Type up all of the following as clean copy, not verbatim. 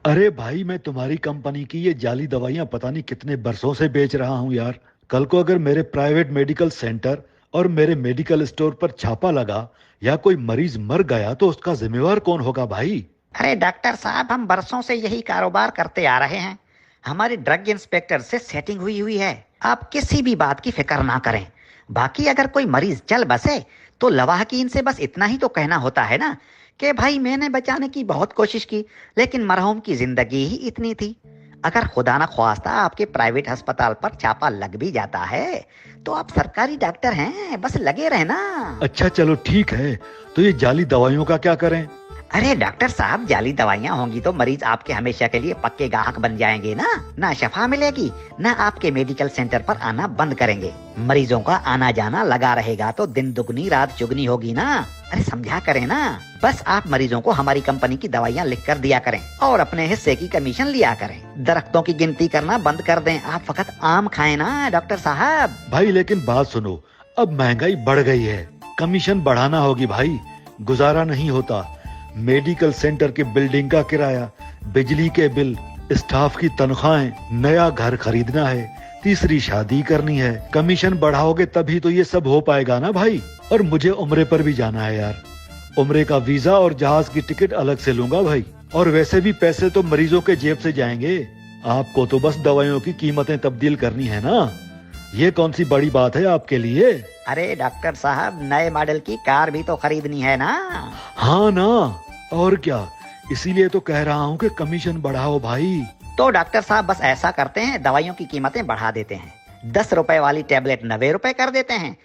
अरे भाई, मैं तुम्हारी कंपनी की ये जाली दवाइयां पता नहीं कितने बरसों से बेच रहा हूँ यार। कल को अगर मेरे प्राइवेट मेडिकल सेंटर और मेरे मेडिकल स्टोर पर छापा लगा या कोई मरीज मर गया तो उसका जिम्मेवार कौन होगा भाई? अरे डॉक्टर साहब, हम बरसों से यही कारोबार करते आ रहे हैं। हमारी ड्रग इंस्पेक्टर से सेटिंग हुई हुई है। आप किसी भी बात की फिक्र ना करें। बाकी अगर कोई मरीज चल बसे तो लवाहकीन से बस इतना ही तो कहना होता है ना कि भाई मैंने बचाने की बहुत कोशिश की, लेकिन मरहूम की जिंदगी ही इतनी थी। अगर खुदा न ख्वास्ता आपके प्राइवेट अस्पताल पर छापा लग भी जाता है तो आप सरकारी डॉक्टर हैं, बस लगे रहना। अच्छा चलो ठीक है, तो ये जाली दवाइयों का क्या करें? अरे डॉक्टर साहब, जाली दवाइयाँ होंगी तो मरीज आपके हमेशा के लिए पक्के ग्राहक बन जाएंगे ना। ना शफा मिलेगी, ना आपके मेडिकल सेंटर पर आना बंद करेंगे। मरीजों का आना जाना लगा रहेगा तो दिन दुगनी रात चुगनी होगी ना। अरे समझा करें ना। बस आप मरीजों को हमारी कंपनी की दवाइयाँ लिख कर दिया करें और अपने हिस्से की कमीशन लिया करें। दरख्तों की गिनती करना बंद कर दें, आप फकत आम खाएं ना डॉक्टर साहब। भाई लेकिन बात सुनो, अब महंगाई बढ़ गई है, कमीशन बढ़ाना होगी भाई, गुजारा नहीं होता। मेडिकल सेंटर के बिल्डिंग का किराया, बिजली के बिल, स्टाफ की तनख्वाहें, नया घर खरीदना है, तीसरी शादी करनी है। कमीशन बढ़ाओगे तभी तो ये सब हो पाएगा ना भाई। और मुझे उम्रे पर भी जाना है यार, उम्रे का वीजा और जहाज की टिकट अलग से लूंगा भाई। और वैसे भी पैसे तो मरीजों के जेब से जाएंगे, आपको तो बस दवाइयों की कीमतें तब्दील करनी है ना। ये कौन सी बड़ी बात है आपके लिए? अरे डॉक्टर साहब, नए मॉडल की कार भी तो खरीदनी है ना। हाँ ना, और क्या, इसीलिए तो कह रहा हूँ कि कमीशन बढ़ाओ भाई। तो डॉक्टर साहब बस ऐसा करते हैं, दवाइयों की कीमतें बढ़ा देते हैं। 10 रुपए वाली टेबलेट 90 रुपए कर देते हैं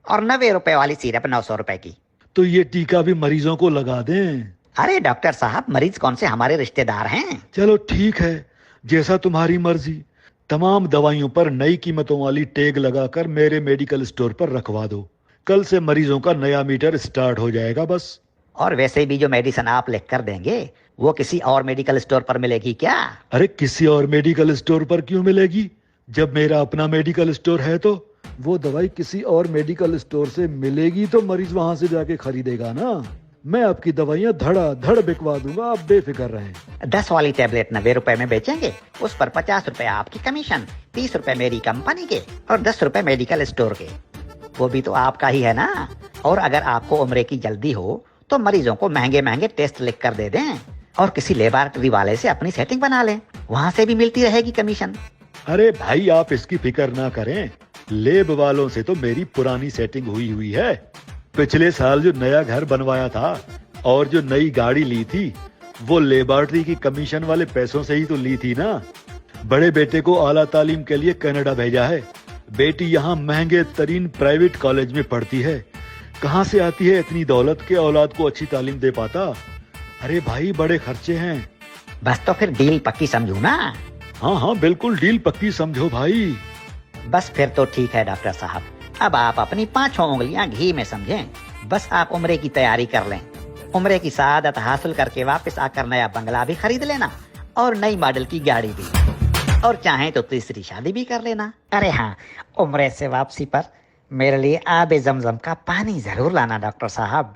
और 90 रुपए वाली सिरप 900 रुपए की। तो ये टीका भी मरीजों को लगा दें? अरे डॉक्टर साहब, मरीज कौन से हमारे रिश्तेदार हैं। चलो ठीक है, जैसा तुम्हारी मर्जी। तमाम दवाइयों पर नई कीमतों वाली टैग लगाकर मेरे मेडिकल स्टोर पर रखवा दो। कल से मरीजों का नया मीटर स्टार्ट हो जाएगा बस। और वैसे भी जो मेडिसिन आप लिख कर देंगे वो किसी और मेडिकल स्टोर पर मिलेगी क्या? अरे किसी और मेडिकल स्टोर पर क्यों मिलेगी? जब मेरा अपना मेडिकल स्टोर है तो वो दवाई किसी और मेडिकल स्टोर से मिलेगी तो मरीज वहां से जाके खरीदेगा ना। मैं आपकी दवाइयाँ धड़ा धड़ बिकवा दूंगा, आप बेफिक्र रहें। 10 वाली टेबलेट 90 रुपए में बेचेंगे, उस पर 50 रुपए आपकी कमीशन, 30 रुपए मेरी कंपनी के और 10 रुपए मेडिकल स्टोर के। वो भी तो आपका ही है ना। और अगर आपको उम्रे की जल्दी हो तो मरीजों को महंगे महंगे टेस्ट लिख कर दे दें और किसी लेबोरेटरी वाले से अपनी सेटिंग बना लें, वहां से भी मिलती रहेगी कमीशन। अरे भाई आप इसकी फिक्र ना करें, लेब वालों से तो मेरी पुरानी सेटिंग हुई हुई है। पिछले साल जो नया घर बनवाया था और जो नई गाड़ी ली थी वो लेबोरेटरी की कमीशन वाले पैसों से ही तो ली थी ना। बड़े बेटे को आला तालीम के लिए कनाडा भेजा है, बेटी यहाँ महंगे तरीन प्राइवेट कॉलेज में पढ़ती है। कहाँ से आती है इतनी दौलत के औलाद को अच्छी तालीम दे पाता? अरे भाई बड़े खर्चे हैं। बस तो फिर डील पक्की समझू ना। हाँ हाँ बिल्कुल डील पक्की समझो भाई। बस फिर तो ठीक है डॉक्टर साहब, अब आप अपनी 5 उंगलियां घी में समझें। बस आप उम्रे की तैयारी कर लें, उम्रे की सआदत हासिल करके वापस आकर नया बंगला भी खरीद लेना और नई मॉडल की गाड़ी भी, और चाहें तो तीसरी शादी भी कर लेना। अरे हाँ, उम्रे से वापसी पर मेरे लिए आबे जमजम का पानी जरूर लाना डॉक्टर साहब।